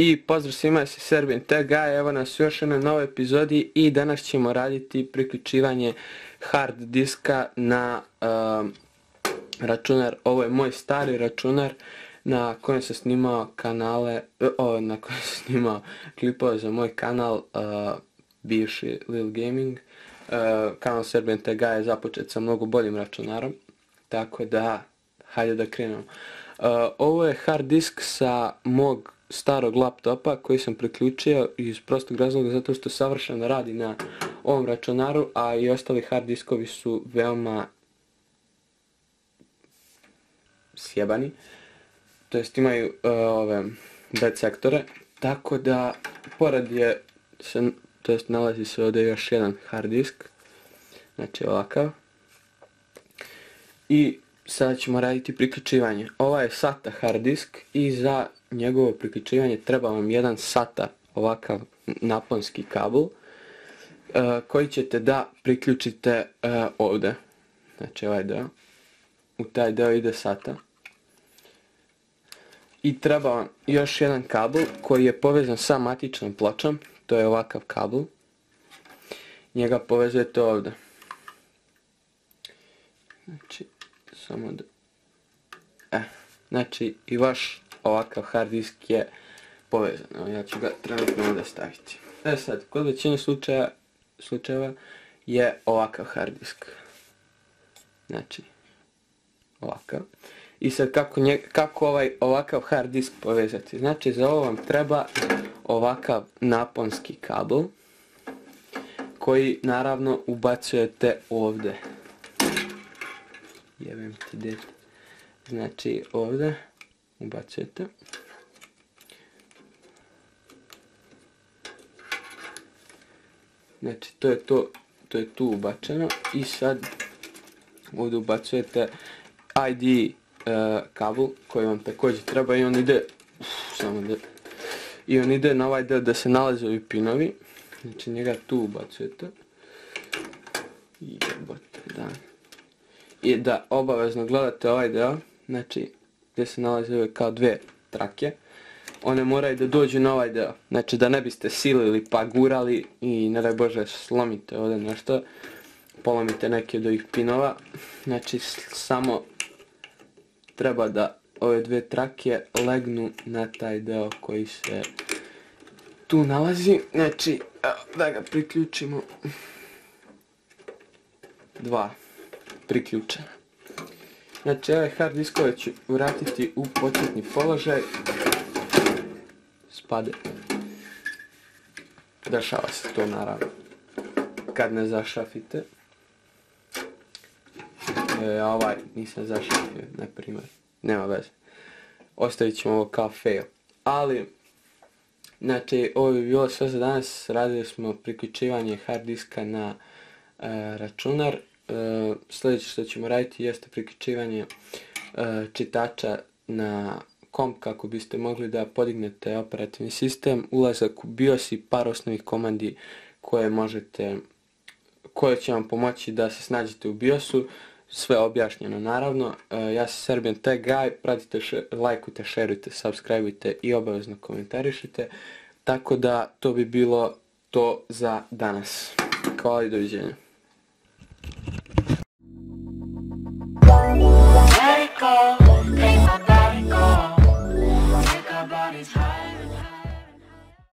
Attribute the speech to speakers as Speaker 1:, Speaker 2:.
Speaker 1: I pozdrav svima, ja sam Serbian Tech Guy, evo nas još na novoj epizodi i danas ćemo raditi priključivanje hard diska na računar. Ovo je moj stari računar na kojem sam snimao klipove za moj kanal, bivši Lil Gaming. Kanal Serbian Tech Guy je započet sa mnogo boljim računarom, tako da hajde da krenemo. Ovo je hard disk sa mog starog laptopa koji sam priključio iz prostog razloga zato što savršeno radi na ovom računaru, a i ostali hard diskovi su veoma sjebani, to jest imaju ove bad sektore, tako da pored je nalazi se ovdje još jedan hard disk, znači ovakav, i sada ćemo raditi priključivanje. Ova je SATA hard disk i za njegovo priključivanje treba vam jedan SATA ovakav naponski kabel koji ćete da priključite ovdje. Znači ovaj deo. U taj deo ide SATA. I treba vam još jedan kabel koji je povezan sa matičnom pločom. To je ovakav kabel. Njega povezujete ovdje. Znači, samo da... Znači i vaš ovakav hard disk je povezan. Evo, ja ću ga trenutno ovdje staviti. Sad, kod većine slučajeva je ovakav hard disk. Znači, ovakav. I sad kako ovakav hard disk povezati? Znači, za ovo vam treba ovakav naponski kabel koji naravno ubacujete ovdje. Jebem ti dete. Znači ovdje ubacujete. Znači to je tu ubačeno i sad ovdje ubacujete ID kabel koji vam također treba i on ide na ovaj deo da se nalaze ovi pinovi. Znači njega tu ubacujete. Jebote, da. I da obavezno gledate ovaj deo, znači gdje se nalaze ove kao dve trake, one moraju da dođu na ovaj deo, znači da ne biste silili pa gurali i ne daj Bože slomite ovdje nešto, polomite neke od ovih pinova. Znači samo treba da ove dve trake legnu na taj deo koji se tu nalazi. Znači da ga priključimo. Dva priključena. Znači ovaj hard diskove ću vratiti u početni položaj. Spade. Dešava se to naravno kad ne zašrafite. Ovaj nisam zašrafio, na primjer. Nema veze. Ostavit ćemo ovo kao fail. Ali, znači ovo bi bilo sve za danas. Radili smo priključivanje hard diska na računar. Sljedeće što ćemo raditi jeste priključivanje čitača na komp kako biste mogli da podignete operativni sistem, ulazak u BIOS i par osnovnih komandi koje će vam pomoći da se snađete u BIOS-u. Sve objašnjeno naravno. Ja sam Serbian Tech Guy, pratite, lajkujte, šerujte, subscribeujte i obavezno komentarišite. Tako da to bi bilo to za danas. Hvala i doviđenja. Let it go, make my body go, make our bodies higher and higher.